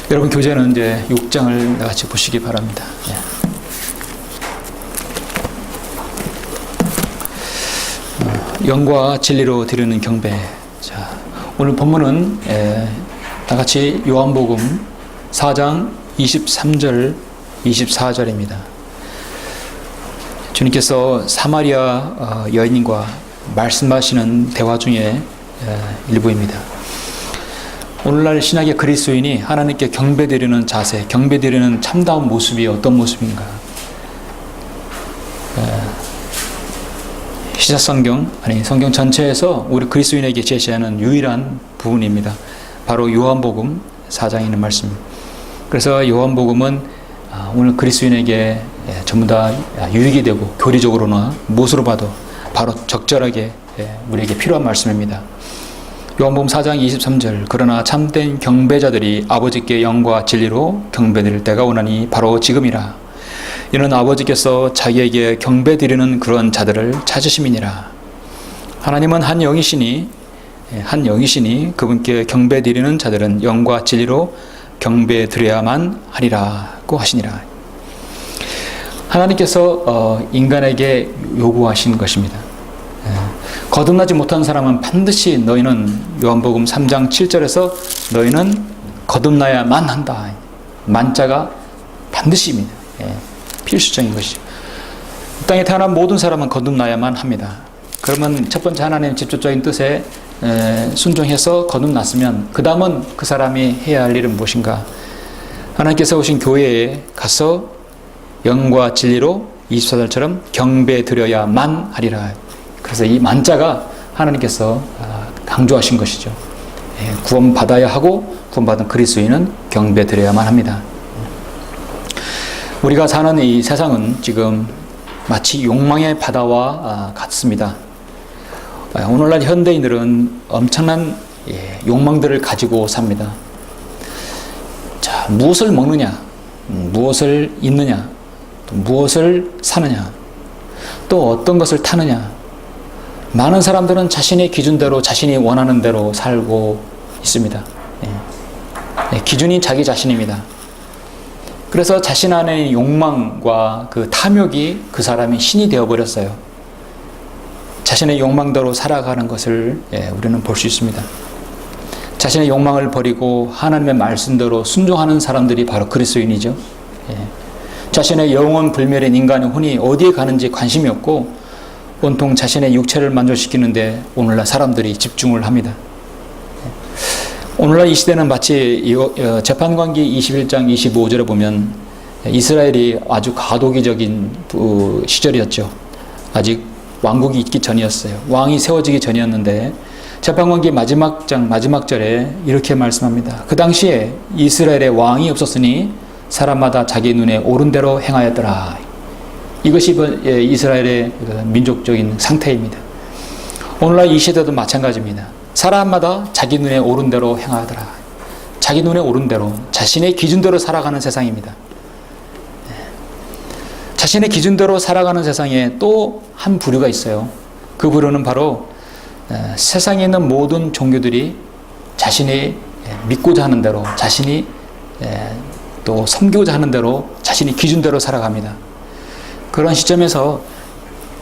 여러분, 교재는 이제 6장을 같이 보시기 바랍니다. 영과 진리로 드리는 경배. 자, 오늘 본문은 다 같이 요한복음 4장 23절, 24절입니다. 주님께서 사마리아 여인과 말씀하시는 대화 중에 일부입니다. 오늘날 신약의 그리스도인이 하나님께 경배드리는 자세, 경배드리는 참다운 모습이 어떤 모습인가? 시사성경, 아니 성경 전체에서 우리 그리스도인에게 제시하는 유일한 부분입니다. 바로 요한복음 4장에 있는 말씀. 그래서 요한복음은 오늘 그리스도인에게 전부 다 유익이 되고 교리적으로나 무엇으로 봐도 바로 적절하게 우리에게 필요한 말씀입니다. 요한복음 4장 23절, 그러나 참된 경배자들이 아버지께 영과 진리로 경배드릴 때가 오나니 바로 지금이라. 이는 아버지께서 자기에게 경배드리는 그런 자들을 찾으심이니라. 하나님은 한 영이시니 그분께 경배드리는 자들은 영과 진리로 경배드려야만 하리라고 하시니라. 하나님께서 인간에게 요구하신 것입니다. 거듭나지 못한 사람은 반드시 너희는 요한복음 3장 7절에서 너희는 거듭나야만 한다. 만자가 반드시입니다. 필수적인 것이죠. 땅에 태어난 모든 사람은 거듭나야만 합니다. 그러면 첫 번째 하나님의 직접적인 뜻에 순종해서 거듭났으면 그 다음은 그 사람이 해야 할 일은 무엇인가? 하나님께서 오신 교회에 가서 영과 진리로 24절처럼 경배 드려야만 하리라. 그래서 이 만자가 하나님께서 강조하신 것이죠. 구원받아야 하고 구원받은 그리스도인은 경배 드려야만 합니다. 우리가 사는 이 세상은 지금 마치 욕망의 바다와 같습니다. 오늘날 현대인들은 엄청난 욕망들을 가지고 삽니다. 자, 무엇을 먹느냐, 무엇을 입느냐, 또 무엇을 사느냐, 또 어떤 것을 타느냐. 많은 사람들은 자신의 기준대로, 자신이 원하는 대로 살고 있습니다. 기준이 자기 자신입니다. 그래서 자신 안의 욕망과 그 탐욕이 그 사람이 신이 되어버렸어요. 자신의 욕망대로 살아가는 것을 우리는 볼 수 있습니다. 자신의 욕망을 버리고 하나님의 말씀대로 순종하는 사람들이 바로 그리스도인이죠. 자신의 영혼 불멸인 인간의 혼이 어디에 가는지 관심이 없고 온통 자신의 육체를 만족시키는데 오늘날 사람들이 집중을 합니다. 오늘날 이 시대는 마치 재판관기 21장 25절에 보면 이스라엘이 아주 과도기적인 시절이었죠. 아직 왕국이 있기 전이었어요. 왕이 세워지기 전이었는데 재판관기 마지막 장 마지막 절에 이렇게 말씀합니다. 그 당시에 이스라엘의 왕이 없었으니 사람마다 자기 눈에 옳은 대로 행하였더라. 이것이 이스라엘의 민족적인 상태입니다. 오늘날 이 시대도 마찬가지입니다. 사람마다 자기 눈에 옳은 대로 행하더라. 자기 눈에 옳은 대로, 자신의 기준대로 살아가는 세상입니다. 자신의 기준대로 살아가는 세상에 또 한 부류가 있어요. 그 부류는 바로 세상에 있는 모든 종교들이 자신이 믿고자 하는 대로, 자신이 또 섬기고자 하는 대로 자신의 기준대로 살아갑니다. 그런 시점에서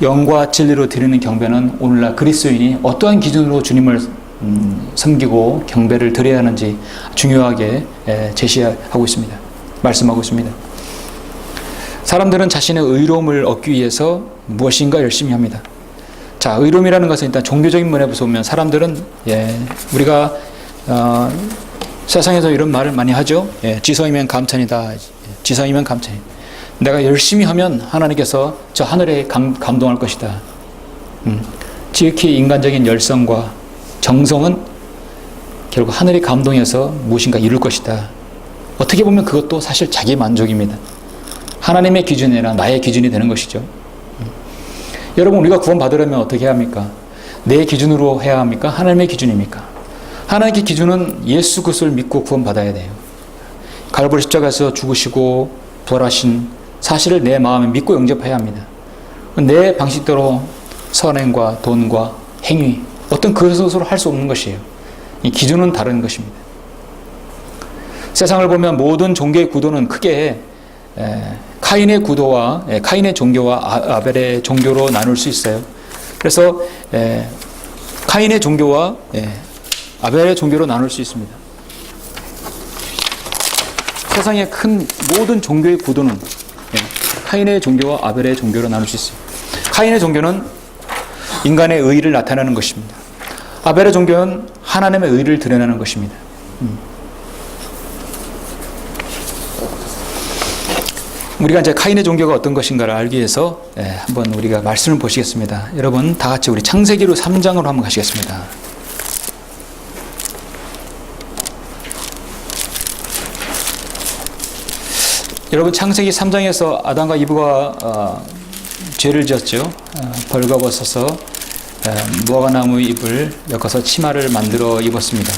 영과 진리로 드리는 경배는 오늘날 그리스도인이 어떠한 기준으로 주님을 섬기고 경배를 드려야 하는지 중요하게 제시하고 있습니다. 말씀하고 있습니다. 사람들은 자신의 의로움을 얻기 위해서 무엇인가 열심히 합니다. 자, 의로움이라는 것은 일단 종교적인 면에서 보면 사람들은 우리가 세상에서 이런 말을 많이 하죠. 지성이면 감천이다. 지성이면 감천이다. 내가 열심히 하면 하나님께서 저 하늘에 감동할 것이다. 지극히 인간적인 열성과 정성은 결국 하늘이 감동해서 무엇인가 이룰 것이다. 어떻게 보면 그것도 사실 자기 만족입니다. 하나님의 기준이 아니라 나의 기준이 되는 것이죠. 여러분, 우리가 구원받으려면 어떻게 해야 합니까? 내 기준으로 해야 합니까? 하나님의 기준입니까? 하나님의 기준은 예수 그리스도를 믿고 구원받아야 돼요. 갈보리 십자가에서 죽으시고 부활하신 사실을 내 마음에 믿고 영접해야 합니다. 내 방식대로 선행과 돈과 행위, 어떤 그릇으로 할 수 없는 것이에요. 이 기준은 다른 것입니다. 세상을 보면 모든 종교의 구도는 크게 카인의 구도와 카인의 종교와 아벨의 종교로 나눌 수 있어요. 그래서 카인의 종교와 아벨의 종교로 나눌 수 있습니다. 세상의 큰 모든 종교의 구도는 카인의 종교와 아벨의 종교로 나눌 수 있어요. 카인의 종교는 인간의 의의를 나타내는 것입니다. 아벨의 종교는 하나님의 의의를 드러내는 것입니다. 우리가 이제 카인의 종교가 어떤 것인가를 알기 위해서 한번 우리가 말씀을 보시겠습니다. 여러분 다 같이 우리 창세기로 3장으로 한번 가시겠습니다. 여러분 창세기 3장에서 아담과 이브가 죄를 지었죠. 벌거벗어서 무화과나무 잎을 엮어서 치마를 만들어 입었습니다.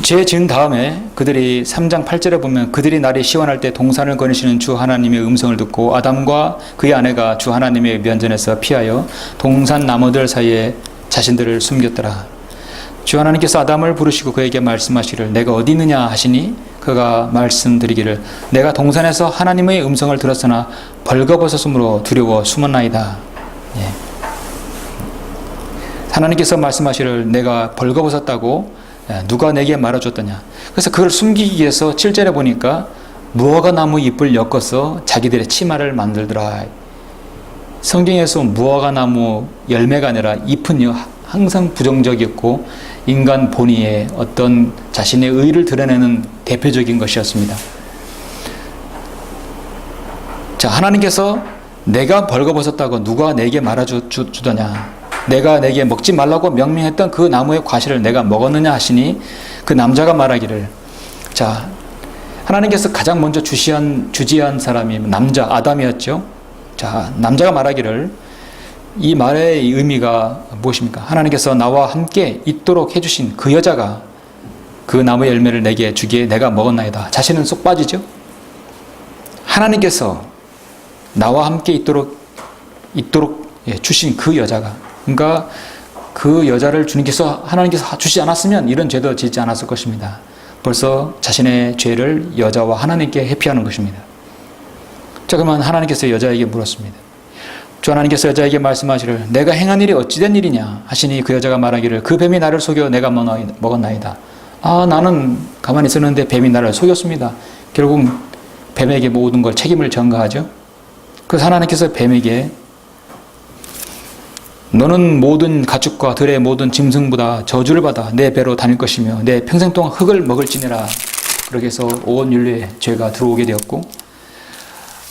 죄 지은 다음에 그들이 3장 8절에 보면 그들이 날이 시원할 때 동산을 거니시는 주 하나님의 음성을 듣고 아담과 그의 아내가 주 하나님의 면전에서 피하여 동산 나무들 사이에 자신들을 숨겼더라. 주 하나님께서 아담을 부르시고 그에게 말씀하시기를 내가 어디 있느냐 하시니 그가 말씀드리기를 내가 동산에서 하나님의 음성을 들었으나 벌거벗었으므로 두려워 숨었나이다. 하나님께서 말씀하시기를 내가 벌거벗었다고 누가 내게 말해줬더냐. 그래서 그걸 숨기기 위해서 7절에 보니까 무화과나무 잎을 엮어서 자기들의 치마를 만들더라. 성경에서 무화과나무 열매가 아니라 잎은요 항상 부정적이었고 인간 본의의 어떤 자신의 의의를 드러내는 대표적인 것이었습니다. 자, 하나님께서 내가 벌거벗었다고 누가 내게 말해주더냐. 내가 내게 먹지 말라고 명령했던 그 나무의 과실을 내가 먹었느냐 하시니 그 남자가 말하기를, 자, 하나님께서 가장 먼저 주지한 사람이 남자 아담이었죠. 자, 남자가 말하기를, 이 말의 의미가 무엇입니까? 하나님께서 나와 함께 있도록 해주신 그 여자가 그 나무의 열매를 내게 주기에 내가 먹었나이다. 자신은 쏙 빠지죠. 하나님께서 나와 함께 있도록 주신 그 여자가, 그러니까 그 여자를 주님께서 하나님께서 주시지 않았으면 이런 죄도 짓지 않았을 것입니다. 벌써 자신의 죄를 여자와 하나님께 회피하는 것입니다. 자, 그러면 하나님께서 여자에게 물었습니다. 주 하나님께서 여자에게 말씀하시기를 내가 행한 일이 어찌된 일이냐 하시니 그 여자가 말하기를 그 뱀이 나를 속여 내가 먹었나이다. 아, 나는 가만히 있었는데 뱀이 나를 속였습니다. 결국 뱀에게 모든 걸 책임을 전가하죠. 그래서 하나님께서 뱀에게 너는 모든 가축과 들의 모든 짐승보다 저주를 받아 내 배로 다닐 것이며 내 평생 동안 흙을 먹을지니라. 그렇게 해서 온 인류의 죄가 들어오게 되었고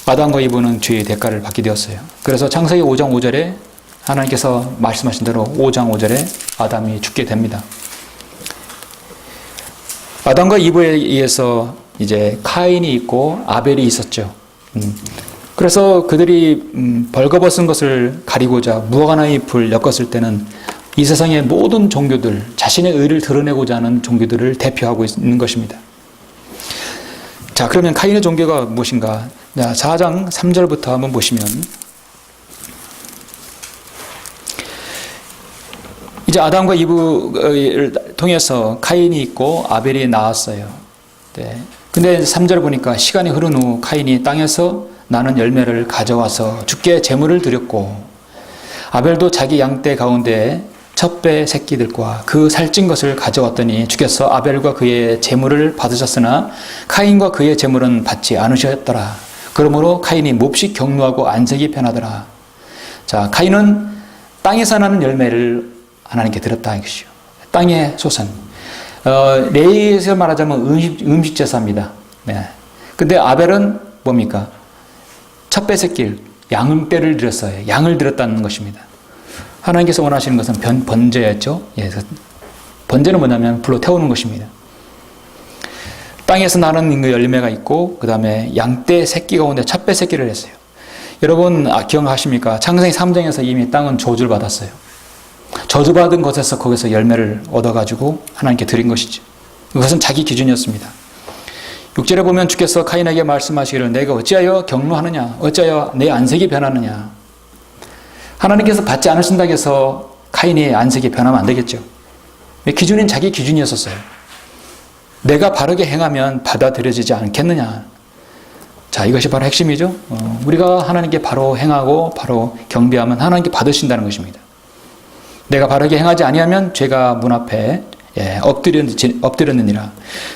아담과 이브는 죄의 대가를 받게 되었어요. 그래서 창세기 5장 5절에 하나님께서 말씀하신 대로 5장 5절에 아담이 죽게 됩니다. 아담과 이브에 의해서 이제 카인이 있고 아벨이 있었죠. 그래서 그들이 벌거벗은 것을 가리고자 무화과나무 잎을 엮었을 때는 이 세상의 모든 종교들, 자신의 의를 드러내고자 하는 종교들을 대표하고 있는 것입니다. 자, 그러면 카인의 종교가 무엇인가? 4장 3절부터 한번 보시면 이제 아담과 이브를 통해서 카인이 있고 아벨이 나왔어요. 네. 근데 3절 보니까 시간이 흐른 후 카인이 땅에서 나는 열매를 가져와서 주께 제물을 드렸고 아벨도 자기 양떼 가운데 첫 배 새끼들과 그 살찐 것을 가져왔더니 주께서 아벨과 그의 제물을 받으셨으나 카인과 그의 제물은 받지 않으셨더라. 그러므로 카인이 몹시 격노하고 안색이 변하더라. 자, 카인은 땅에서 나는 열매를 하나님께 드렸다 이것이요. 땅의 소선. 레위에서 말하자면 음식 제사입니다. 네. 근데 아벨은 뭡니까? 첫 배 새끼 양떼를 드렸어요. 양을 드렸다는 것입니다. 하나님께서 원하시는 것은 번제였죠. 예, 번제는 뭐냐면 불로 태우는 것입니다. 땅에서 나는 열매가 있고 그 다음에 양떼 새끼 가운데 첫 배 새끼를 했어요. 여러분 기억하십니까? 창세기 3장에서 이미 땅은 저주를 받았어요. 저주받은 것에서 거기서 열매를 얻어가지고 하나님께 드린 것이죠. 그것은 자기 기준이었습니다. 6절에 보면 주께서 카인에게 말씀하시기를 내가 어찌하여 경노하느냐 어찌하여 내 안색이 변하느냐. 하나님께서 받지 않으신다고 해서 카인의 안색이 변하면 안 되겠죠. 기준인 자기 기준이었었어요. 내가 바르게 행하면 받아들여지지 않겠느냐. 자, 이것이 바로 핵심이죠. 우리가 하나님께 바로 행하고 바로 경배하면 하나님께 받으신다는 것입니다. 내가 바르게 행하지 아니하면 죄가 문 앞에 엎드렸느니라.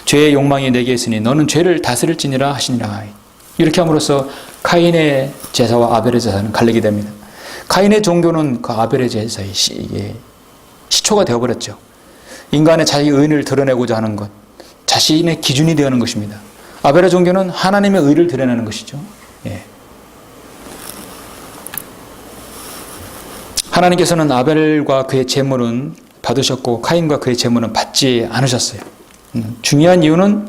죄의 욕망이 내게 있으니 너는 죄를 다스릴지니라 하시니라. 이렇게 함으로써 카인의 제사와 아벨의 제사는 갈리게 됩니다. 카인의 종교는 그 아벨의 제사의 시초가 되어버렸죠. 인간의 자기 의를 드러내고자 하는 것, 자신의 기준이 되어가는 것입니다. 아벨의 종교는 하나님의 의를 드러내는 것이죠. 하나님께서는 아벨과 그의 제물은 받으셨고 카인과 그의 제물은 받지 않으셨어요. 중요한 이유는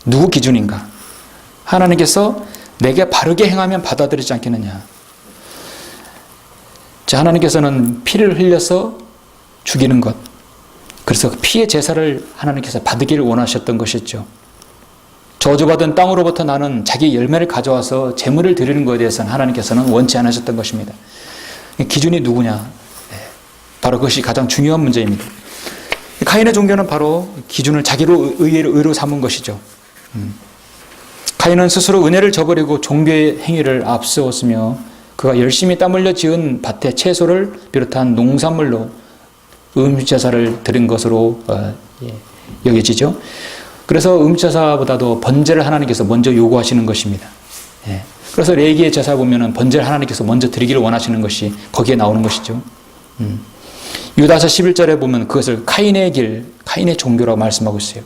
누구 기준인가? 하나님께서 내게 바르게 행하면 받아들이지 않겠느냐. 자, 하나님께서는 피를 흘려서 죽이는 것, 그래서 피의 제사를 하나님께서 받으기를 원하셨던 것이죠. 저주받은 땅으로부터 나는 자기 열매를 가져와서 제물을 드리는 것에 대해서는 하나님께서는 원치 않으셨던 것입니다. 기준이 누구냐? 바로 그것이 가장 중요한 문제입니다. 카인의 종교는 바로 기준을 자기로 의로 삼은 것이죠. 카인은 스스로 은혜를 저버리고 종교의 행위를 앞세웠으며 그가 열심히 땀 흘려 지은 밭의 채소를 비롯한 농산물로 음식제사를 드린 것으로 여겨지죠. 그래서 음식제사보다도 번제를 하나님께서 먼저 요구하시는 것입니다. 그래서 레위기의 제사 보면은 번제를 하나님께서 먼저 드리기를 원하시는 것이 거기에 나오는 것이죠. 유다서 11절에 보면 그것을 카인의 길, 카인의 종교라고 말씀하고 있어요.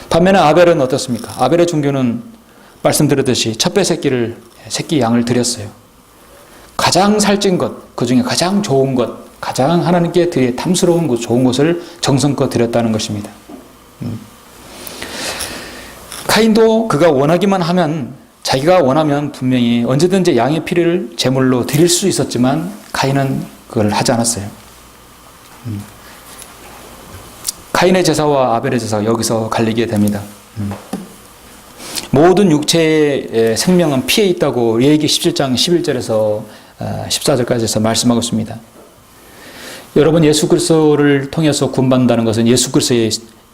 반면에 아벨은 어떻습니까? 아벨의 종교는 말씀드렸듯이 첫배 새끼 양을 드렸어요. 가장 살찐 것, 그 중에 가장 좋은 것, 가장 하나님께 되게 탐스러운 것, 좋은 것을 정성껏 드렸다는 것입니다. 카인도 그가 원하기만 하면, 자기가 원하면 분명히 언제든지 양의 피를 제물로 드릴 수 있었지만 카인은 그걸 하지 않았어요. 카인의 제사와 아벨의 제사가 여기서 갈리게 됩니다. 모든 육체의 생명은 피에 있다고 레위기 17장 11절에서 14절까지에서 말씀하고 있습니다. 여러분, 예수 그리스도를 통해서 구원받는다는 것은 예수 그리스도의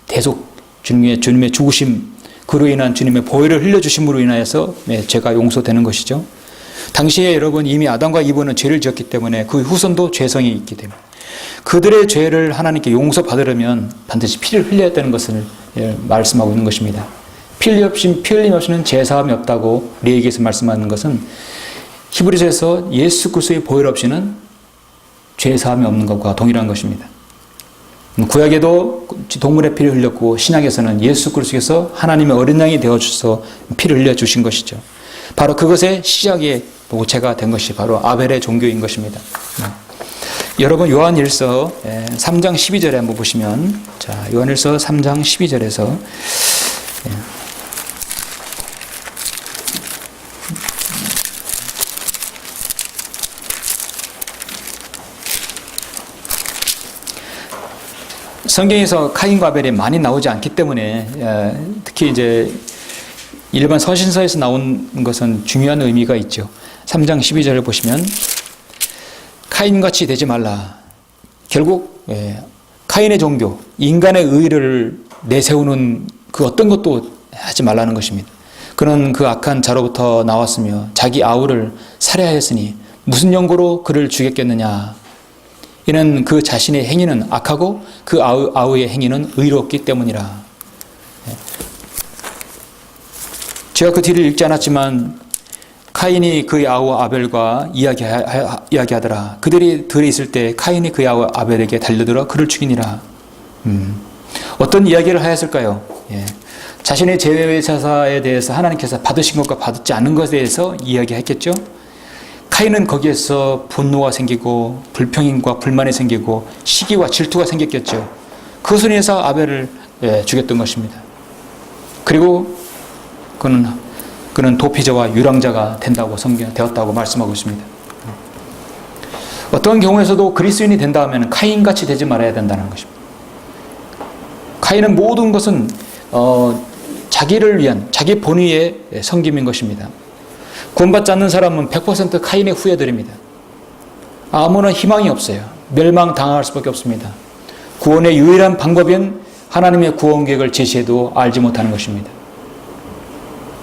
대속, 주님의 죽으심, 그로 인한 주님의 보혈을 흘려주심으로 인하여서 죄가 용서되는 것이죠. 당시에 여러분 이미 아담과 이브는 죄를 지었기 때문에 그 후손도 죄성이 있기 때문에 그들의 죄를 하나님께 용서받으려면 반드시 피를 흘려야 되는 것을 말씀하고 있는 것입니다. 피 흘림 없이는 죄사함이 없다고 레위기에서 말씀하는 것은 히브리서에서 예수 그리스도의 보혈 없이는 죄사함이 없는 것과 동일한 것입니다. 구약에도 동물의 피를 흘렸고 신약에서는 예수 그리스도께서 하나님의 어린 양이 되어주셔서 피를 흘려주신 것이죠. 바로 그것의 시작의 모체가 된 것이 바로 아벨의 종교인 것입니다. 여러분, 요한일서 3장 12절에 한번 보시면, 자, 요한일서 3장 12절에서 성경에서 카인과 아벨이 많이 나오지 않기 때문에 특히 이제 일반 서신서에서 나온 것은 중요한 의미가 있죠. 3장 12절을 보시면 카인같이 되지 말라. 결국 카인의 종교, 인간의 의를 내세우는 그 어떤 것도 하지 말라는 것입니다. 그는 그 악한 자로부터 나왔으며 자기 아우를 살해하였으니 무슨 연고로 그를 죽였겠느냐. 이는 그 자신의 행위는 악하고 그 아우의 행위는 의롭기 때문이라. 제가 그 뒤를 읽지 않았지만 카인이 그의 아우 아벨과 이야기하더라. 그들이 들에 있을 때 카인이 그의 아우 아벨에게 달려들어 그를 죽이니라. 어떤 이야기를 하였을까요? 자신의 제사에 대해서 하나님께서 받으신 것과 받지 않은 것에 대해서 이야기했겠죠. 카인은 거기에서 분노가 생기고 불평과 불만이 생기고 시기와 질투가 생겼겠죠. 그것으로 인해서 아벨을 죽였던 것입니다. 그리고 그는 도피자와 유랑자가 되었다고 말씀하고 있습니다. 어떤 경우에서도 그리스도인이 된다 하면 카인같이 되지 말아야 된다는 것입니다. 카인은 모든 것은 자기를 위한 자기 본의의 섬김인 것입니다. 구원받지 않는 사람은 100% 카인의 후예들입니다. 아무런 희망이 없어요. 멸망당할 수밖에 없습니다. 구원의 유일한 방법인 하나님의 구원 계획을 제시해도 알지 못하는 것입니다.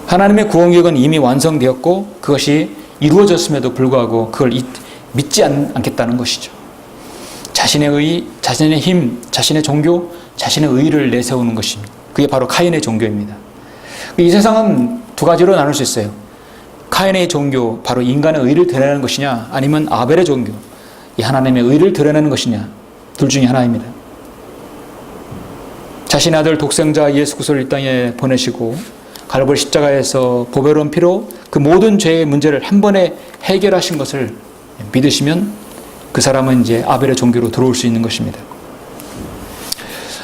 하나님의 구원 계획은 이미 완성되었고 그것이 이루어졌음에도 불구하고 그걸 믿지 않겠다는 것이죠. 자신의 의, 자신의 힘, 자신의 종교, 자신의 의를 내세우는 것입니다. 그게 바로 카인의 종교입니다. 이 세상은 두 가지로 나눌 수 있어요. 카인의 종교, 바로 인간의 의를 드러내는 것이냐, 아니면 아벨의 종교, 이 하나님의 의를 드러내는 것이냐, 둘 중에 하나입니다. 자신의 아들 독생자 예수 그리스도를 이 땅에 보내시고 갈보리 십자가에서 보배로운 피로 그 모든 죄의 문제를 한 번에 해결하신 것을 믿으시면 그 사람은 이제 아벨의 종교로 들어올 수 있는 것입니다.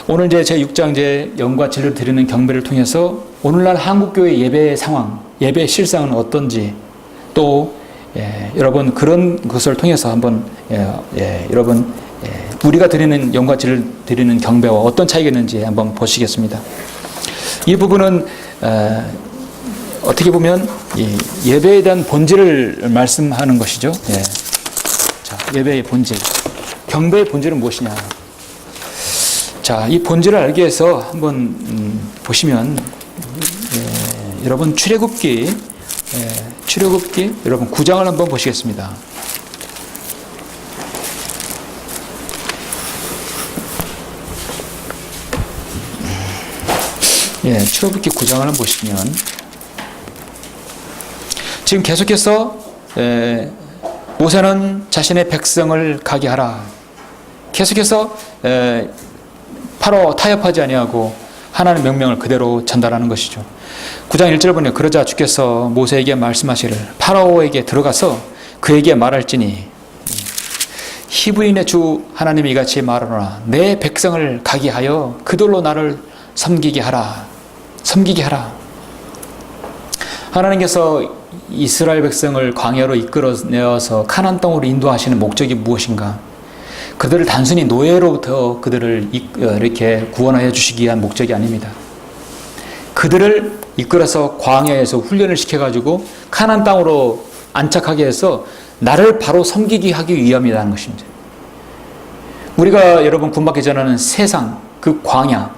오늘 이제 제6장 영과 진리를 드리는 경배를 통해서 오늘날 한국교회 예배의 상황, 예배의 실상은 어떤지 또 여러분 그런 것을 통해서 한번 여러분 우리가 드리는 영과 진리를 드리는 경배와 어떤 차이가 있는지 한번 보시겠습니다. 이 부분은 어떻게 보면 예배에 대한 본질을 말씀하는 것이죠. 자, 예배의 본질, 경배의 본질은 무엇이냐? 자, 이 본질을 알기 위해서 한번 보시면 여러분 출애굽기 여러분 9장을 한번 보시겠습니다. 출애굽기 9장을 한번 보시면 지금 계속해서 모세는 자신의 백성을 가게 하라. 계속해서 파라오 타협하지 아니하고 하나님의 명령을 그대로 전달하는 것이죠. 9장 1절 보면 그러자 주께서 모세에게 말씀하시를 파라오에게 들어가서 그에게 말할지니 히브리인의 주 하나님이 이같이 말하노라 내 백성을 가게 하여 그들로 나를 섬기게 하라. 하나님께서 이스라엘 백성을 광야로 이끌어내어서 가나안 땅으로 인도하시는 목적이 무엇인가? 그들을 단순히 노예로부터 그들을 이렇게 구원하여 주시기 위한 목적이 아닙니다. 그들을 이끌어서 광야에서 훈련을 시켜가지고 가나안 땅으로 안착하게 해서 나를 바로 섬기게 하기 위함이라는 것입니다. 우리가 여러분 구원받기 전에는 세상, 그 광야,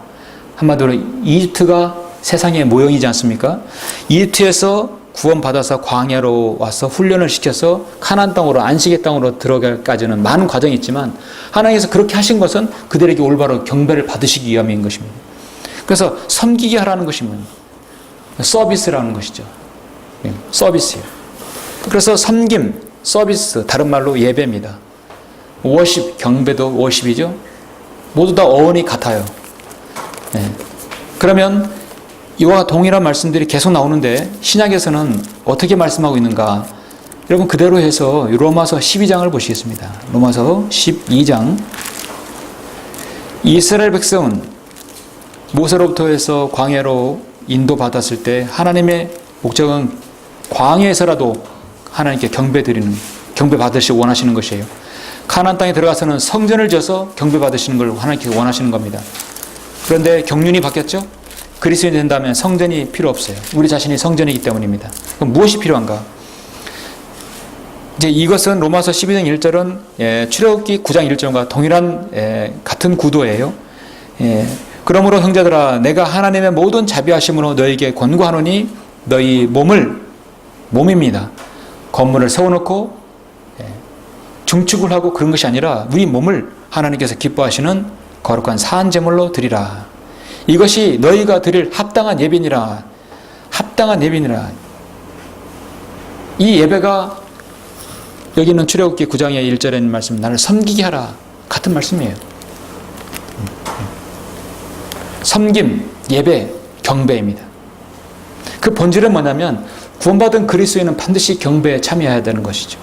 한마디로 이집트가 세상의 모형이지 않습니까? 이집트에서 구원받아서 광야로 와서 훈련을 시켜서 가나안 땅으로 안식의 땅으로 들어갈까지는 많은 과정이 있지만 하나님께서 그렇게 하신 것은 그들에게 올바로 경배를 받으시기 위함인 것입니다. 그래서 섬기게 하라는 것입니다. 서비스라는 것이죠. 서비스예요. 그래서 섬김, 서비스, 다른 말로 예배입니다. 워십, 경배도 워십이죠. 모두 다 어원이 같아요. 그러면 이와 동일한 말씀들이 계속 나오는데 신약에서는 어떻게 말씀하고 있는가? 여러분 그대로 해서 로마서 12장을 보시겠습니다. 로마서 12장. 이스라엘 백성은 모세로부터 해서 광야로 인도받았을 때 하나님의 목적은 광야에서라도 하나님께 경배 받으시고 원하시는 것이에요. 가나안 땅에 들어가서는 성전을 지어서 경배 받으시는 걸 하나님께 원하시는 겁니다. 그런데 경륜이 바뀌었죠? 그리스도인이 된다면 성전이 필요 없어요. 우리 자신이 성전이기 때문입니다. 그럼 무엇이 필요한가? 이제 이것은 로마서 12장 1절은 출애굽기 9장 1절과 동일한 같은 구도예요. 그러므로 형제들아 내가 하나님의 모든 자비하심으로 너에게 권고하노니 너희 몸입니다. 건물을 세워놓고 중축을 하고 그런 것이 아니라 우리 몸을 하나님께서 기뻐하시는 거룩한 산 제물로 드리라. 이것이 너희가 드릴 합당한 예배니라. 합당한 예배니라. 이 예배가 여기는 출애굽기 9장의 1절에 있는 말씀 나를 섬기게 하라. 같은 말씀이에요. 섬김, 예배, 경배입니다. 그 본질은 뭐냐면 구원받은 그리스도인은 반드시 경배에 참여해야 되는 것이죠.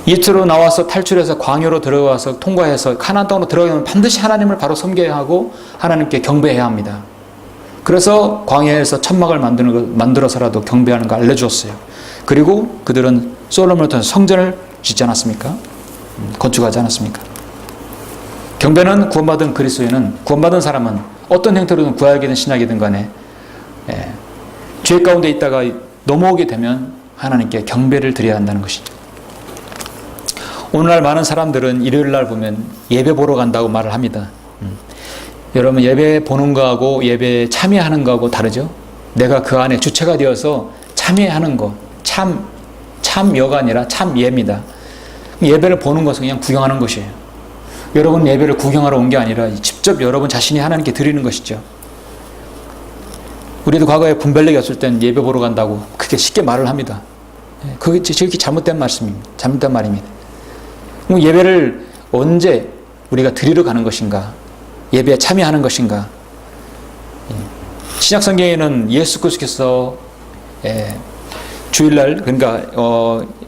이집트로 나와서 탈출해서 광야로 들어가서 통과해서 가나안 땅으로 들어가면 반드시 하나님을 바로 섬겨야 하고 하나님께 경배해야 합니다. 그래서 광야에서 천막을 만들어서라도 경배하는 걸 알려주었어요. 그리고 그들은 솔로몬을 통해서 성전을 짓지 않았습니까? 건축하지 않았습니까? 경배는 구원받은 그리스도인은 구원받은 사람은 어떤 형태로든 구약이든 신약이든 간에 죄 가운데 있다가 넘어오게 되면 하나님께 경배를 드려야 한다는 것이죠. 오늘날 많은 사람들은 일요일 날 보면 예배 보러 간다고 말을 합니다. 여러분, 예배 보는 거하고 예배에 참여하는 거하고 다르죠? 내가 그 안에 주체가 되어서 참여하는 거, 참여가 아니라 참예입니다. 예배를 보는 것은 그냥 구경하는 것이에요. 여러분 예배를 구경하러 온 게 아니라 직접 여러분 자신이 하나님께 드리는 것이죠. 우리도 과거에 분별력이 없을 땐 예배 보러 간다고 그렇게 쉽게 말을 합니다. 그게 저렇게 잘못된 말씀입니다. 잘못된 말입니다. 그럼 예배를 언제 우리가 드리러 가는 것인가? 예배에 참여하는 것인가? 신약 성경에는 예수 그리스도께서 주일날, 그러니까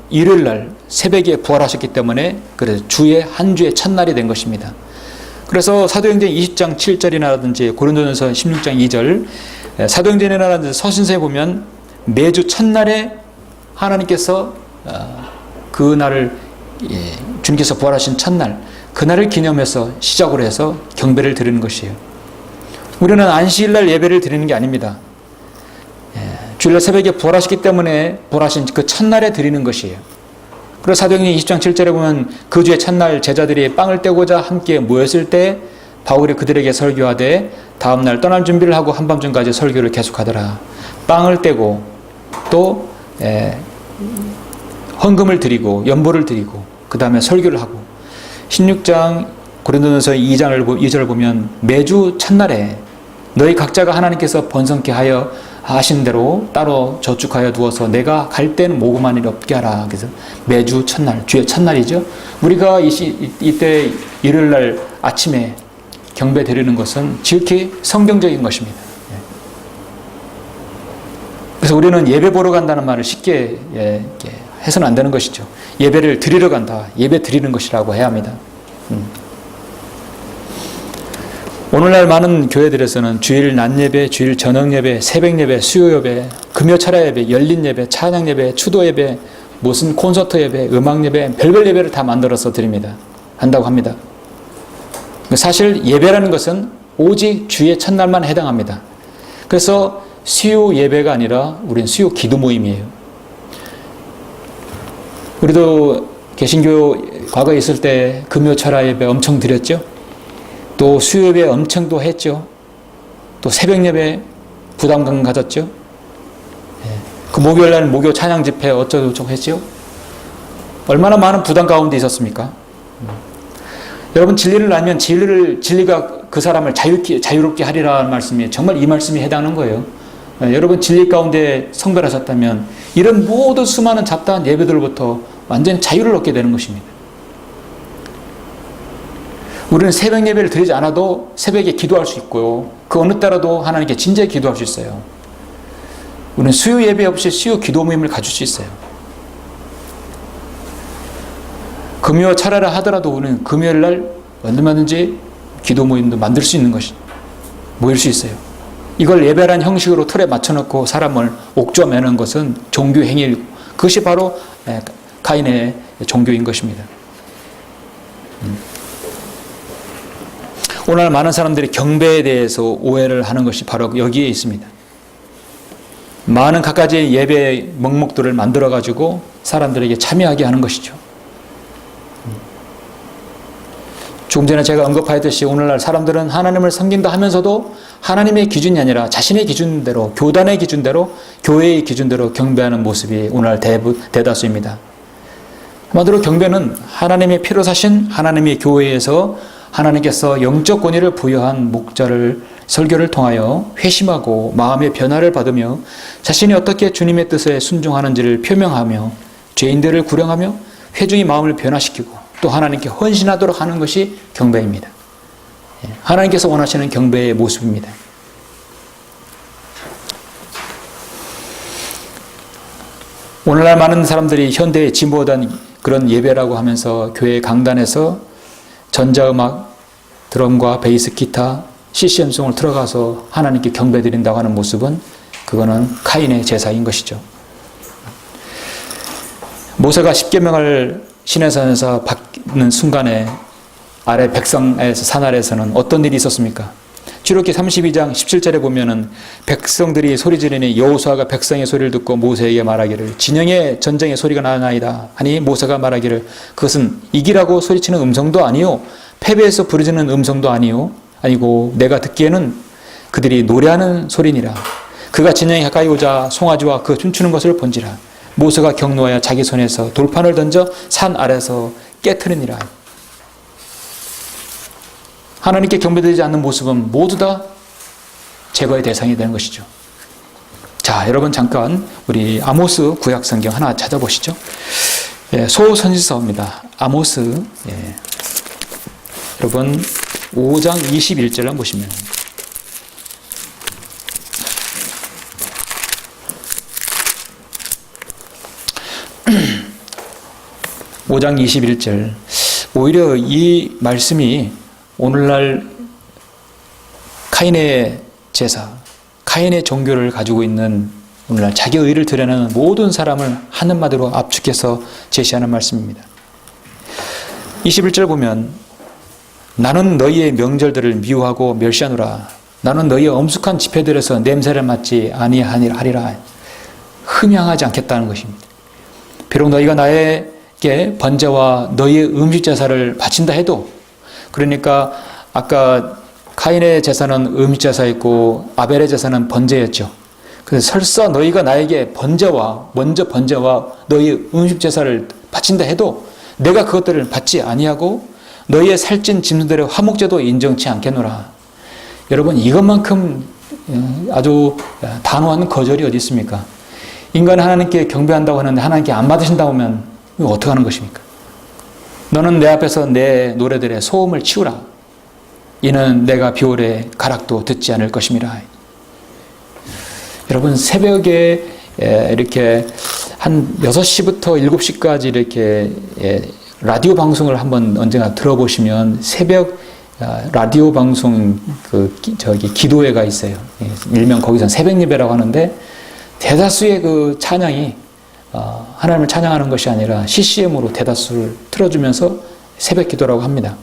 일요일날 새벽에 부활하셨기 때문에 그래서 주의 한 주의 첫날이 된 것입니다. 그래서 사도행전 20장 7절이라든지 고린도전서 16장 2절, 사도행전이라든지 서신서에 보면 매주 첫날에 하나님께서 그 날을 주님께서 부활하신 첫날, 그날을 기념해서 시작으로 해서 경배를 드리는 것이에요. 우리는 안식일날 예배를 드리는 게 아닙니다. 주일날 새벽에 부활하셨기 때문에 부활하신 그 첫날에 드리는 것이에요. 그래서 사도행전 20장 7절에 보면 그 주의 첫날 제자들이 빵을 떼고자 함께 모였을 때 바울이 그들에게 설교하되 다음날 떠날 준비를 하고 한밤중까지 설교를 계속하더라. 빵을 떼고 또 헌금을 드리고 연보를 드리고 그 다음에 설교를 하고, 16장 고린도전서 2절을 보면 매주 첫날에 너희 각자가 하나님께서 번성케 하여 하신 대로 따로 저축하여 두어서 내가 갈 때는 모금한 일 없게 하라. 그래서 매주 첫날, 주의 첫날이죠. 우리가 이때 일요일날 아침에 경배 드리는 것은 지극히 성경적인 것입니다. 그래서 우리는 예배 보러 간다는 말을 쉽게 해서는 안 되는 것이죠. 예배를 드리러 간다. 예배 드리는 것이라고 해야 합니다. 오늘날 많은 교회들에서는 주일 낮 예배, 주일 저녁 예배, 새벽 예배, 수요 예배, 금요 철야 예배, 열린 예배, 찬양 예배, 추도 예배, 무슨 콘서트 예배, 음악 예배, 별별 예배를 다 만들어서 드립니다. 한다고 합니다. 사실 예배라는 것은 오직 주의 첫날만 해당합니다. 그래서 수요 예배가 아니라 우리는 수요 기도 모임이에요. 우리도 개신교 과거에 있을 때 금요 철야 예배 엄청 드렸죠. 또 수요 예배 엄청 또 했죠. 또 새벽 예배 부담감 가졌죠. 그 목요일날 목요 찬양 집회 어쩌고저쩌고 했죠. 얼마나 많은 부담 가운데 있었습니까? 여러분, 진리를 알면 진리가 그 사람을 자유롭게 하리라는 말씀이 정말 이 말씀이 해당하는 거예요. 여러분 진리 가운데 성별하셨다면 이런 모든 수많은 잡다한 예배들로부터 완전히 자유를 얻게 되는 것입니다. 우리는 새벽 예배를 드리지 않아도 새벽에 기도할 수 있고요. 그 어느 때라도 하나님께 진지하게 기도할 수 있어요. 우리는 수요 예배 없이 수요 기도 모임을 가질 수 있어요. 금요 철야라 하더라도 우리는 금요일 날 얼마든지 기도 모임도 만들 수 있는 것이 모일 수 있어요. 이걸 예배란 형식으로 틀에 맞춰놓고 사람을 옥죄매는 것은 종교 행위이고 그것이 바로 가인의 종교인 것입니다. 오늘 많은 사람들이 경배에 대해서 오해를 하는 것이 바로 여기에 있습니다. 많은 갖가지 예배 명목들을 만들어가지고 사람들에게 참여하게 하는 것이죠. 조금 전에 제가 언급하였듯이 오늘날 사람들은 하나님을 섬긴다 하면서도 하나님의 기준이 아니라 자신의 기준대로, 교단의 기준대로, 교회의 기준대로 경배하는 모습이 오늘날 대다수입니다. 한마디로 경배는 하나님의 피로 사신 하나님의 교회에서 하나님께서 영적 권위를 부여한 목자를 설교를 통하여 회심하고 마음의 변화를 받으며 자신이 어떻게 주님의 뜻에 순종하는지를 표명하며 죄인들을 구령하며 회중의 마음을 변화시키고 또 하나님께 헌신하도록 하는 것이 경배입니다. 하나님께서 원하시는 경배의 모습입니다. 오늘날 많은 사람들이 현대에 진보하던 그런 예배라고 하면서 교회 강단에서 전자음악, 드럼과 베이스, 기타, CCM송을 틀어가서 하나님께 경배드린다고 하는 모습은 그거는 카인의 제사인 것이죠. 모세가 십계명을 시내산에서 받는 순간에 아래 백성에서 산 아래에서는 어떤 일이 있었습니까? 출애굽기 32장 17절에 보면은 백성들이 소리 지르니 여호수아가 백성의 소리를 듣고 모세에게 말하기를 진영의 전쟁의 소리가 나나이다 하니 모세가 말하기를 그것은 이기라고 소리치는 음성도 아니요 패배해서 부르짖는 음성도 아니고 내가 듣기에는 그들이 노래하는 소리니라. 그가 진영에 가까이 오자 송아지와 그 춤추는 것을 본지라. 모세가 격노하여 자기 손에서 돌판을 던져 산 아래서 깨트리니라. 하나님께 경배드리지 않는 모습은 모두 다 제거의 대상이 되는 것이죠. 자, 여러분 잠깐 우리 아모스 구약 성경 하나 찾아보시죠. 예, 소선지서입니다. 아모스. 예. 여러분 5장 21절 한번 보시면 5장 21절. 오히려 이 말씀이 오늘날 카인의 제사, 카인의 종교를 가지고 있는 오늘날 자기 의를 드러내는 모든 사람을 한마디로 압축해서 제시하는 말씀입니다. 21절 보면 나는 너희의 명절들을 미워하고 멸시하노라. 나는 너희의 엄숙한 집회들에서 냄새를 맡지 아니하리라. 흠양하지 않겠다는 것입니다. 비록 너희가 나에게 번제와 너희의 음식 제사를 바친다 해도, 그러니까 아까 카인의 제사는 음식 제사였고 아벨의 제사는 번제였죠. 그래서 설사 너희가 나에게 먼저 번제와 너희의 음식 제사를 바친다 해도 내가 그것들을 받지 아니하고 너희의 살찐 짐승들의 화목제도 인정치 않겠노라. 여러분, 이것만큼 아주 단호한 거절이 어디 있습니까? 인간은 하나님께 경배한다고 하는데 하나님께 안 받으신다고 하면 이거 어떻게 하는 것입니까? 너는 내 앞에서 내 노래들의 소음을 치우라. 이는 내가 비올의 가락도 듣지 않을 것임이라. 여러분, 새벽에 이렇게 한 6시부터 7시까지 이렇게 라디오 방송을 한번 언젠가 들어보시면 새벽 라디오 방송 기도회가 있어요. 일명 거기서 새벽 예배라고 하는데 대다수의 그 찬양이 하나님을 찬양하는 것이 아니라 CCM으로 대다수를 틀어주면서 새벽 기도라고 합니다.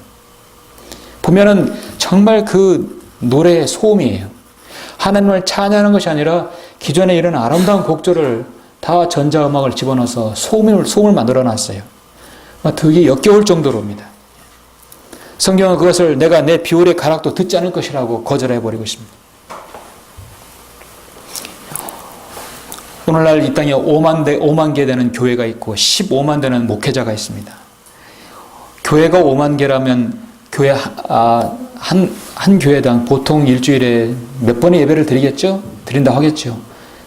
보면은 정말 그 노래의 소음이에요. 하나님을 찬양하는 것이 아니라 기존에 이런 아름다운 곡조를 다 전자음악을 집어넣어서 소음을 만들어 놨어요. 되게 역겨울 정도로입니다. 성경은 그것을 내가 내 비올의 가락도 듣지 않을 것이라고 거절해 버리고 있습니다. 오늘날 이 땅에 5만 개 되는 교회가 있고 15만 되는 목회자가 있습니다. 교회가 5만 개라면 교회 한 교회당 보통 일주일에 몇 번의 예배를 드리겠죠? 드린다 하겠죠.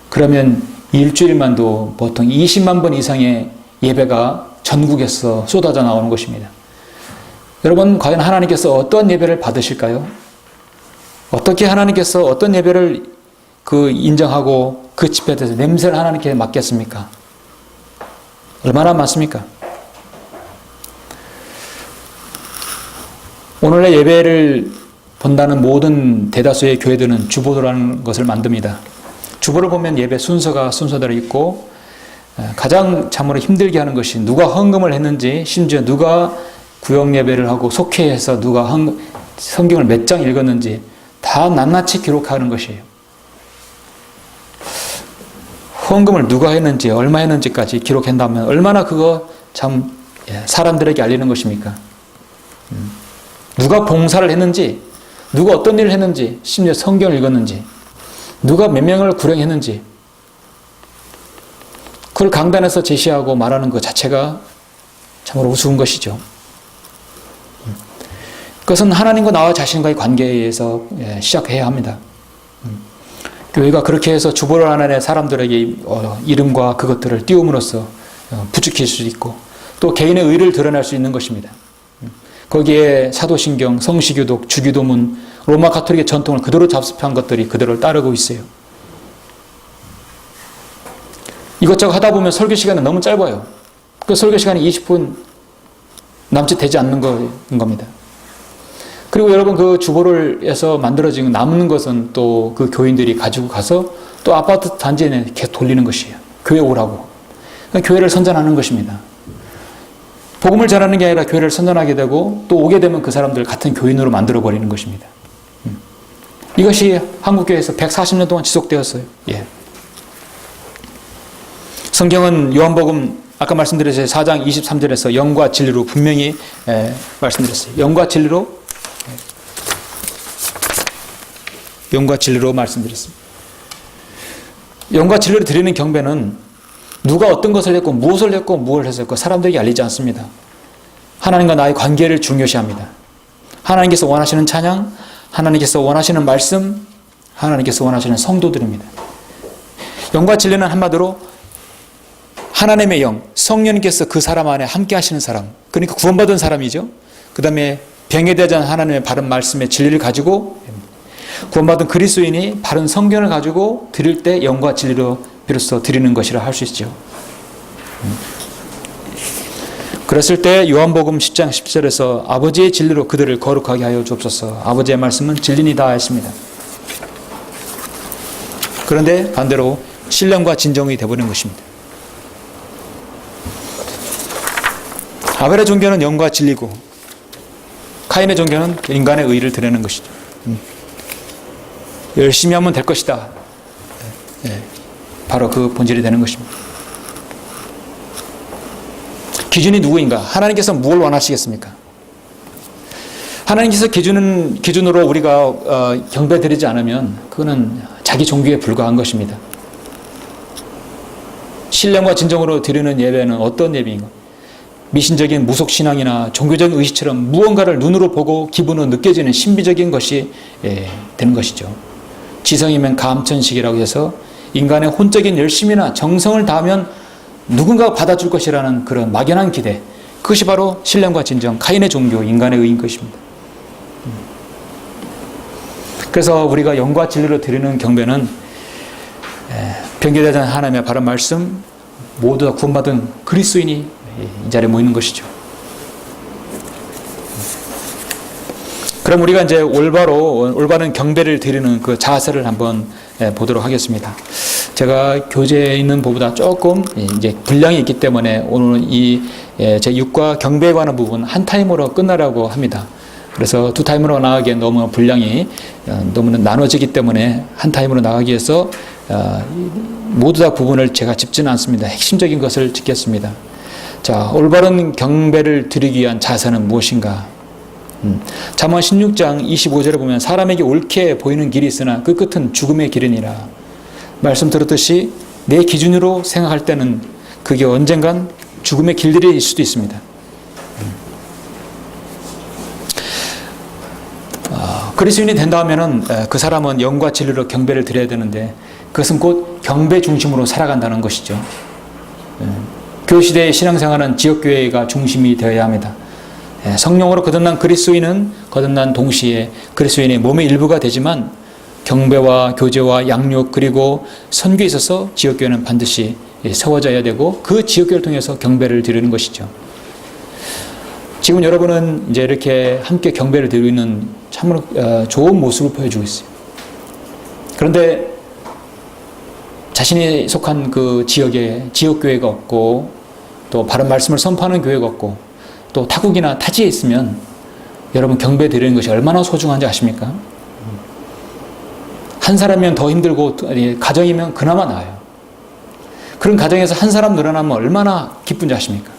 그러면 일주일만도 보통 20만 번 이상의 예배가 전국에서 쏟아져 나오는 것입니다. 여러분, 과연 하나님께서 어떤 예배를 받으실까요? 어떻게 하나님께서 어떤 예배를 인정하고 그 집회에 대해서 냄새를 하나님께 맡겠습니까? 얼마나 많습니까? 오늘의 예배를 본다는 모든 대다수의 교회들은 주보라는 것을 만듭니다. 주보를 보면 예배 순서대로 있고, 가장 참으로 힘들게 하는 것이 누가 헌금을 했는지, 심지어 누가 구역 예배를 하고 속회해서 누가 성경을 몇 장 읽었는지 다 낱낱이 기록하는 것이에요. 헌금을 누가 했는지 얼마 했는지까지 기록한다면 얼마나 그거 참 사람들에게 알리는 것입니까? 누가 봉사를 했는지, 누가 어떤 일을 했는지, 심지어 성경을 읽었는지, 누가 몇 명을 구령했는지, 그걸 강단에서 제시하고 말하는 것 자체가 참으로 우스운 것이죠. 그것은 하나님과 나와 자신과의 관계에 의해서 시작해야 합니다. 교회가 그렇게 해서 주보를 하는 사람들에게 이름과 그것들을 띄움으로써 부추길 수 있고 또 개인의 의를 드러낼 수 있는 것입니다. 거기에 사도신경, 성시교독, 주기도문, 로마 가톨릭의 전통을 그대로 잡습한 것들이 그대로 따르고 있어요. 이것저것 하다 보면 설교 시간은 너무 짧아요. 그 설교 시간이 20분 남짓 되지 않는 겁니다. 그리고 여러분, 그 주보를 해서 만들어진 남는 것은 또 그 교인들이 가지고 가서 또 아파트 단지에 계속 돌리는 것이에요. 교회 오라고. 교회를 선전하는 것입니다. 복음을 전하는 게 아니라 교회를 선전하게 되고 또 오게 되면 그 사람들 같은 교인으로 만들어버리는 것입니다. 이것이 한국교회에서 140년 동안 지속되었어요. 예. 성경은 요한복음 아까 말씀드렸어요. 4장 23절에서 영과 진리로 분명히 말씀드렸어요. 영과 진리로 말씀드렸습니다. 영과 진리로 드리는 경배는 누가 어떤 것을 했고 무엇을 했고 무엇을 했었고 사람들에게 알리지 않습니다. 하나님과 나의 관계를 중요시합니다. 하나님께서 원하시는 찬양, 하나님께서 원하시는 말씀, 하나님께서 원하시는 성도들입니다. 영과 진리는 한마디로 하나님의 영, 성령님께서 그 사람 안에 함께 하시는 사람, 그러니까 구원받은 사람이죠. 그 다음에 병에 대한 하나님의 바른 말씀의 진리를 가지고 구원받은 그리스도인이 바른 성경을 가지고 드릴 때 영과 진리로 비로소 드리는 것이라 할 수 있죠. 그랬을 때 요한복음 10장 10절에서 아버지의 진리로 그들을 거룩하게 하여 주옵소서. 아버지의 말씀은 진리니다 했습니다. 그런데 반대로 신령과 진정이 되어버린 것입니다. 아벨의 종교는 영과 진리고 카인의 종교는 인간의 의를 드리는 것이죠. 열심히 하면 될 것이다. 바로 그 본질이 되는 것입니다. 기준이 누구인가? 하나님께서 무엇을 원하시겠습니까? 하나님께서 기준으로 우리가 경배드리지 않으면 그거는 자기 종교에 불과한 것입니다. 신령과 진정으로 드리는 예배는 어떤 예배인가? 미신적인 무속신앙이나 종교적인 의식처럼 무언가를 눈으로 보고 기분으로 느껴지는 신비적인 것이 되는 것이죠. 지성이면 감천식이라고 해서 인간의 혼적인 열심이나 정성을 다하면 누군가가 받아줄 것이라는 그런 막연한 기대, 그것이 바로 신령과 진정, 카인의 종교, 인간의 의인 것입니다. 그래서 우리가 영과 진리로 드리는 경배는 변개되지 않은 하나님의 바른 말씀, 모두 다 구원받은 그리스도인이 이 자리에 모이는 것이죠. 그럼 우리가 이제 올바른 경배를 드리는 그 자세를 한번 보도록 하겠습니다. 제가 교재에 있는 부분보다 조금 이제 분량이 있기 때문에 오늘 제 6과 경배에 관한 부분 한 타임으로 끝나라고 합니다. 그래서 두 타임으로 나가기엔 너무 분량이 너무 나눠지기 때문에 한 타임으로 나가기 위해서 모두 다 부분을 제가 짚지는 않습니다. 핵심적인 것을 짚겠습니다. 자, 올바른 경배를 드리기 위한 자세는 무엇인가? 잠언 16장 25절에 보면 사람에게 옳게 보이는 길이 있으나 그 끝은 죽음의 길이니라. 말씀 들었듯이 내 기준으로 생각할 때는 그게 언젠간 죽음의 길들일 수도 있습니다. 그리스도인이 된다 하면은 그 사람은 영과 진리로 경배를 드려야 되는데 그것은 곧 경배 중심으로 살아간다는 것이죠. 교시대의 신앙생활은 지역교회가 중심이 되어야 합니다. 성령으로 거듭난 그리스도인은 거듭난 동시에 그리스도인의 몸의 일부가 되지만 경배와 교제와 양육 그리고 선교에 있어서 지역교회는 반드시 세워져야 되고 그 지역교회를 통해서 경배를 드리는 것이죠. 지금 여러분은 이제 이렇게 함께 경배를 드리고 있는 참으로 좋은 모습을 보여주고 있어요. 그런데 자신이 속한 그 지역에 지역교회가 없고 또 바른 말씀을 선포하는 교회가 없고 또 타국이나 타지에 있으면 여러분 경배 드리는 것이 얼마나 소중한지 아십니까? 한 사람이면 더 힘들고 가정이면 그나마 나아요. 그런 가정에서 한 사람 늘어나면 얼마나 기쁜지 아십니까?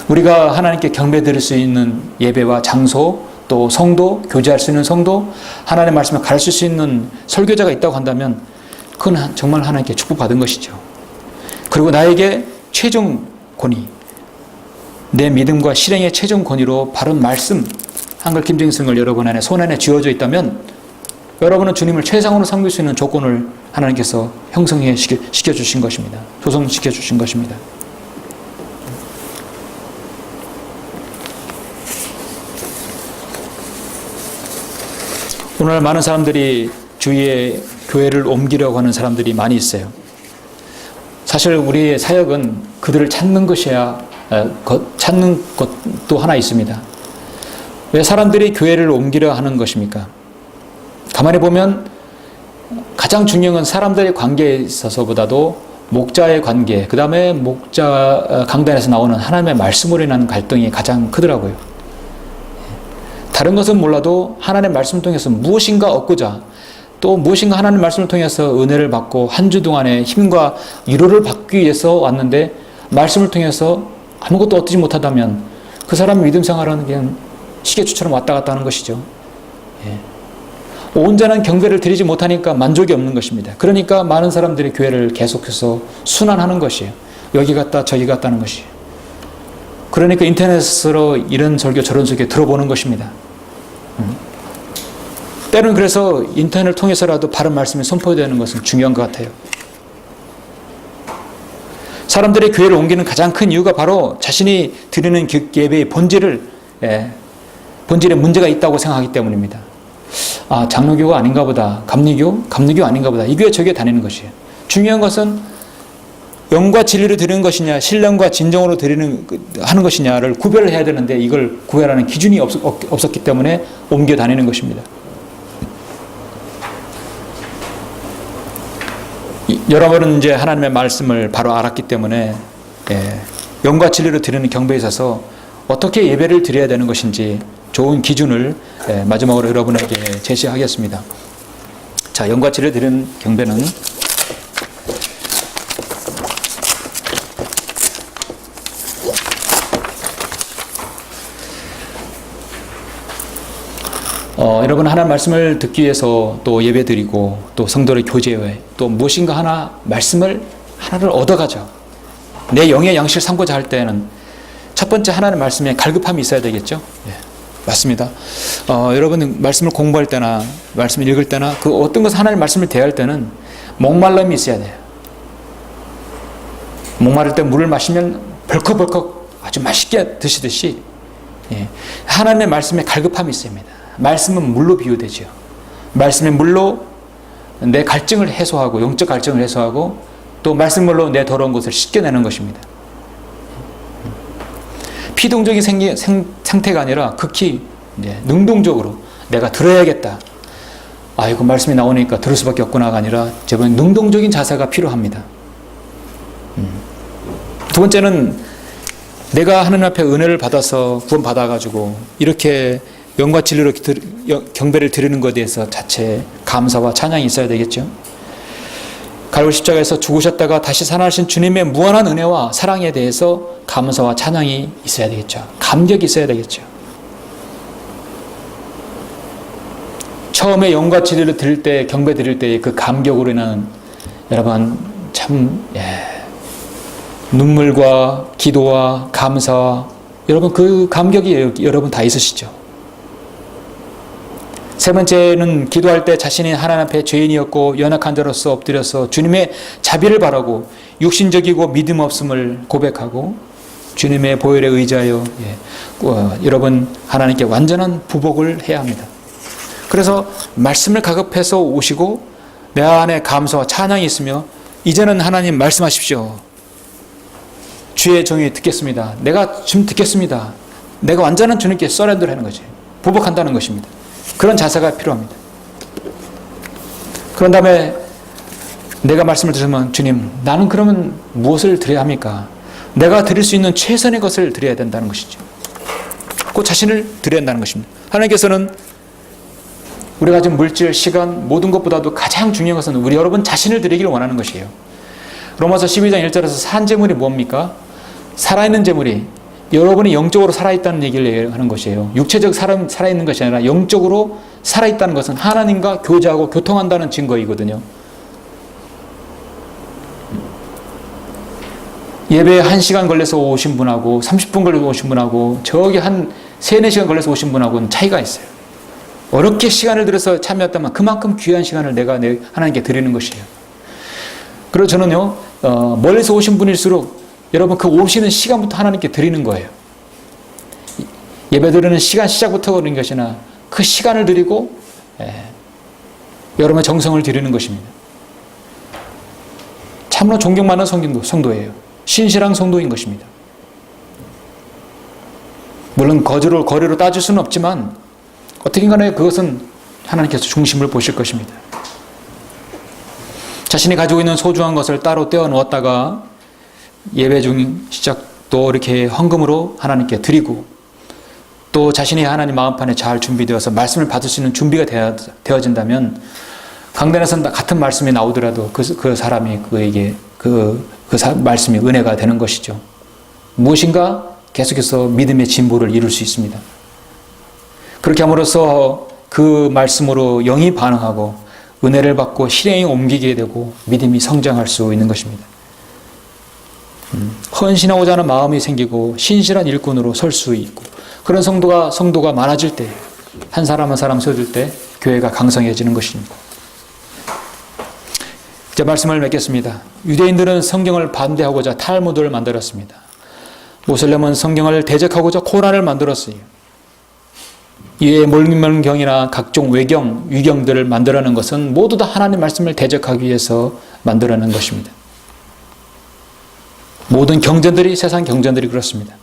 우리가 하나님께 경배 드릴 수 있는 예배와 장소 또 성도, 교제할 수 있는 성도, 하나님의 말씀을 가르칠 수 있는 설교자가 있다고 한다면 그건 정말 하나님께 축복받은 것이죠. 그리고 나에게 최종 권위, 내 믿음과 실행의 최종 권위로 바른 말씀, 한글 김정승을 여러분 안에 손 안에 쥐어져 있다면 여러분은 주님을 최상으로 섬길 수 있는 조건을 하나님께서 형성해 시켜주신 것입니다. 조성시켜 주신 것입니다. 오늘 많은 사람들이 주위에 교회를 옮기려고 하는 사람들이 많이 있어요. 사실 우리의 사역은 그들을 찾는 것도 하나 있습니다. 왜 사람들이 교회를 옮기려 하는 것입니까? 가만히 보면 가장 중요한 건 사람들의 관계에 있어서보다도 목자의 관계, 그 다음에 목자 강단에서 나오는 하나님의 말씀으로 인한 갈등이 가장 크더라고요. 다른 것은 몰라도 하나님의 말씀을 통해서 무엇인가 얻고자 또 무엇인가 하나님의 말씀을 통해서 은혜를 받고 한 주 동안의 힘과 위로를 받기 위해서 왔는데 말씀을 통해서 아무것도 얻지 못하다면 그 사람의 믿음 생활은 그냥 시계추처럼 왔다 갔다 하는 것이죠. 온전한 경배를 드리지 못하니까 만족이 없는 것입니다. 그러니까 많은 사람들이 교회를 계속해서 순환하는 것이에요. 여기 갔다 저기 갔다 하는 것이에요. 그러니까 인터넷으로 이런 설교 저런 설교 들어보는 것입니다. 때로는 그래서 인터넷을 통해서라도 바른 말씀이 선포되는 것은 중요한 것 같아요. 사람들이 교회를 옮기는 가장 큰 이유가 바로 자신이 드리는 예배의 본질에 문제가 있다고 생각하기 때문입니다. 아, 장로교가 아닌가 보다. 감리교 아닌가 보다. 이 교회 저 교회 다니는 것이에요. 중요한 것은 영과 진리로 드리는 것이냐, 신령과 진정으로 하는 것이냐를 구별을 해야 되는데 이걸 구별하는 기준이 없었기 때문에 옮겨 다니는 것입니다. 여러분은 이제 하나님의 말씀을 바로 알았기 때문에 영과 진리로 드리는 경배에 있어서 어떻게 예배를 드려야 되는 것인지 좋은 기준을 마지막으로 여러분에게 제시하겠습니다. 자, 영과 진리로 드리는 경배는 여러분 하나님 말씀을 듣기 위해서 또 예배 드리고 또 성도의 교제에 또 무엇인가 하나를 얻어가죠. 내 영의 양식을 삼고자 할 때는 첫 번째 하나님 말씀에 갈급함이 있어야 되겠죠. 맞습니다. 여러분 말씀을 공부할 때나 말씀을 읽을 때나 그 어떤 것을 하나님 말씀을 대할 때는 목말름이 있어야 돼요. 목마를 때 물을 마시면 벌컥벌컥 아주 맛있게 드시듯이 하나님의 말씀에 갈급함이 있어야 합니다. 말씀은 물로 비유되죠. 말씀의 물로 내 갈증을 해소하고 영적 갈증을 해소하고 또 말씀물로 내 더러운 것을 씻겨내는 것입니다. 피동적인 상태가 아니라 극히 능동적으로 내가 들어야겠다. 아이고 말씀이 나오니까 들을 수밖에 없구나가 아니라 제발 능동적인 자세가 필요합니다. 두 번째는 내가 하나님 앞에 은혜를 받아서 구원받아가지고 이렇게 영과 진리로 경배를 드리는 것에 대해서 자체 감사와 찬양이 있어야 되겠죠. 갈보리 십자가에서 죽으셨다가 다시 살아나신 주님의 무한한 은혜와 사랑에 대해서 감사와 찬양이 있어야 되겠죠. 감격이 있어야 되겠죠. 처음에 영과 진리를 드릴 때, 경배 드릴 때 그 감격으로 인한 여러분 참 눈물과 기도와 감사와 여러분 그 감격이 여러분 다 있으시죠. 세 번째는 기도할 때 자신이 하나님 앞에 죄인이었고 연약한 자로서 엎드려서 주님의 자비를 바라고 육신적이고 믿음 없음을 고백하고 주님의 보혈에 의지하여 여러분 하나님께 완전한 부복을 해야 합니다. 그래서 말씀을 가급해서 오시고 내 안에 감사와 찬양이 있으며 이제는 하나님 말씀하십시오. 주의 종이 듣겠습니다. 내가 지금 듣겠습니다. 내가 완전한 주님께 서렌더를 하는 거지. 부복한다는 것입니다. 그런 자세가 필요합니다. 그런 다음에 내가 말씀을 들으면 주님 나는 그러면 무엇을 드려야 합니까? 내가 드릴 수 있는 최선의 것을 드려야 된다는 것이죠. 그 자신을 드려야 한다는 것입니다. 하나님께서는 우리가 가진 물질, 시간 모든 것보다도 가장 중요한 것은 우리 여러분 자신을 드리기를 원하는 것이에요. 로마서 12장 1절에서 산 재물이 뭡니까? 살아있는 재물이 여러분이 영적으로 살아있다는 얘기를 하는 것이에요. 육체적 살아있는 것이 아니라 영적으로 살아있다는 것은 하나님과 교제하고 교통한다는 증거이거든요. 예배에 1시간 걸려서 오신 분하고 30분 걸려서 오신 분하고 저기 한 3-4시간 걸려서 오신 분하고는 차이가 있어요. 어렵게 시간을 들여서 참여했다면 그만큼 귀한 시간을 내가 하나님께 드리는 것이에요. 그리고 저는요 멀리서 오신 분일수록 여러분 그 오시는 시간부터 하나님께 드리는 거예요. 예배 드리는 시간 시작부터 그런 것이나 그 시간을 드리고 여러분의 정성을 드리는 것입니다. 참으로 존경받는 성도예요. 신실한 성도인 것입니다. 물론 거리로 따질 수는 없지만 어떻게 간에 그것은 하나님께서 중심을 보실 것입니다. 자신이 가지고 있는 소중한 것을 따로 떼어 놓았다가 예배 중 시작도 이렇게 헌금으로 하나님께 드리고 또 자신이 하나님 마음판에 잘 준비되어서 말씀을 받을 수 있는 준비가 되어진다면 강단에서 같은 말씀이 나오더라도 그 사람이 그에게 말씀이 은혜가 되는 것이죠. 무엇인가 계속해서 믿음의 진보를 이룰 수 있습니다. 그렇게 함으로써 그 말씀으로 영이 반응하고 은혜를 받고 실행에 옮기게 되고 믿음이 성장할 수 있는 것입니다. 헌신하고자 하는 마음이 생기고 신실한 일꾼으로 설 수 있고 그런 성도가 많아질 때 한 사람 한 사람 세워질 때 교회가 강성해지는 것입니다. 이제 말씀을 맺겠습니다. 유대인들은 성경을 반대하고자 탈무드를 만들었습니다. 모슬렘은 성경을 대적하고자 코란을 만들었어요. 이에 몰문경이나 각종 위경들을 만들어낸 것은 모두 다 하나님의 말씀을 대적하기 위해서 만들어낸 것입니다. 세상 경전들이 그렇습니다.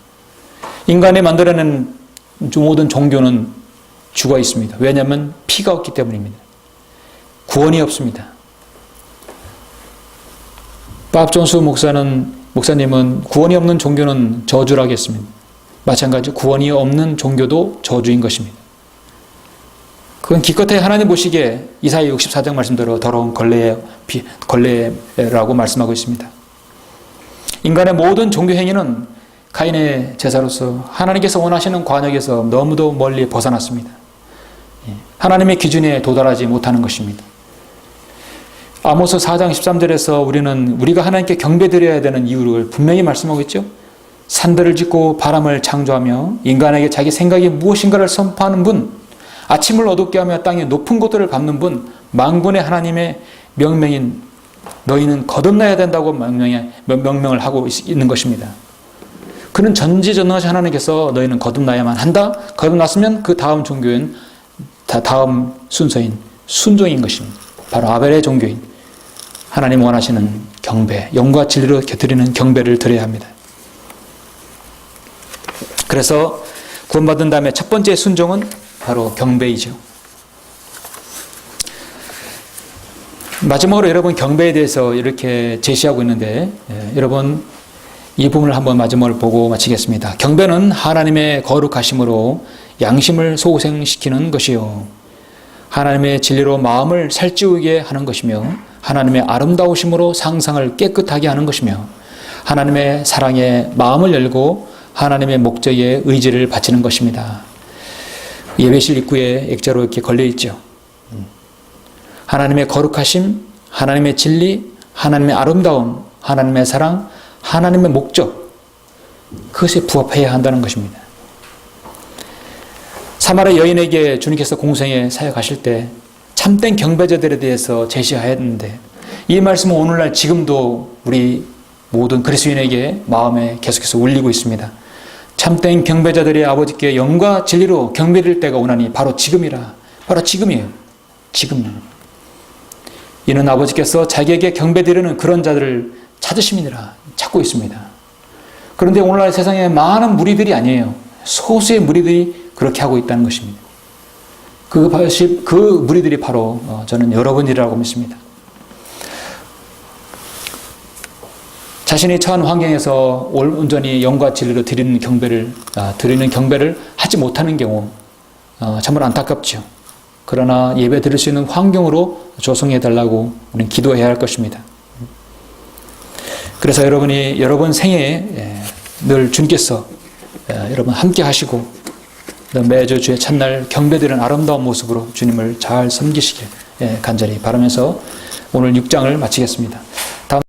인간이 만들어낸 모든 종교는 죽어 있습니다. 왜냐하면 피가 없기 때문입니다. 구원이 없습니다. 밥 존스 목사님은 구원이 없는 종교는 저주라고 했습니다. 마찬가지로 구원이 없는 종교도 저주인 것입니다. 그건 기껏해 하나님 보시기에 이사야 64장 말씀대로 더러운 걸레라고 말씀하고 있습니다. 인간의 모든 종교 행위는 가인의 제사로서 하나님께서 원하시는 관역에서 너무도 멀리 벗어났습니다. 하나님의 기준에 도달하지 못하는 것입니다. 아모스 4장 13절에서 우리가 하나님께 경배드려야 되는 이유를 분명히 말씀하고 있죠. 산들을 짓고 바람을 창조하며 인간에게 자기 생각이 무엇인가를 선포하는 분, 아침을 어둡게 하며 땅의 높은 곳들을 밟는 분, 만군의 하나님의 명명인 너희는 거듭나야 된다고 명명을 하고 있는 것입니다. 그는 전지전능하신 하나님께서 너희는 거듭나야만 한다. 거듭났으면 그 다음 종교인 다음 순서인 순종인 것입니다. 바로 아벨의 종교인 하나님 원하시는 경배, 영과 진리로 드리는 경배를 드려야 합니다. 그래서 구원받은 다음에 첫 번째 순종은 바로 경배이죠. 마지막으로 여러분 경배에 대해서 이렇게 제시하고 있는데 여러분 이 부분을 한번 마지막으로 보고 마치겠습니다. 경배는 하나님의 거룩하심으로 양심을 소생시키는 것이요 하나님의 진리로 마음을 살찌우게 하는 것이며 하나님의 아름다우심으로 상상을 깨끗하게 하는 것이며 하나님의 사랑에 마음을 열고 하나님의 목적에 의지를 바치는 것입니다. 예배실 입구에 액자로 이렇게 걸려있죠. 하나님의 거룩하심, 하나님의 진리, 하나님의 아름다움, 하나님의 사랑, 하나님의 목적, 그것에 부합해야 한다는 것입니다. 사마리아 여인에게 주님께서 공생에 사역하실 때 참된 경배자들에 대해서 제시하였는데 이 말씀은 오늘날 지금도 우리 모든 그리스도인에게 마음에 계속해서 울리고 있습니다. 참된 경배자들의 아버지께 영과 진리로 경배드릴 때가 오나니 바로 지금이라. 바로 지금이에요. 지금. 이는 아버지께서 자기에게 경배드리는 그런 자들을 찾으심이니라. 찾고 있습니다. 그런데 오늘날 세상에 많은 무리들이 아니에요. 소수의 무리들이 그렇게 하고 있다는 것입니다. 그 무리들이 바로 저는 여러분이라고 믿습니다. 자신이 처한 환경에서 온전히 영과 진리로 드리는 경배를 하지 못하는 경우 정말 안타깝죠. 그러나 예배 드릴 수 있는 환경으로 조성해 달라고 우리는 기도해야 할 것입니다. 그래서 여러분 생애에 늘 주님께서 여러분 함께 하시고 매주 주의 첫날 경배드리는 아름다운 모습으로 주님을 잘 섬기시길 간절히 바라면서 오늘 6장을 마치겠습니다.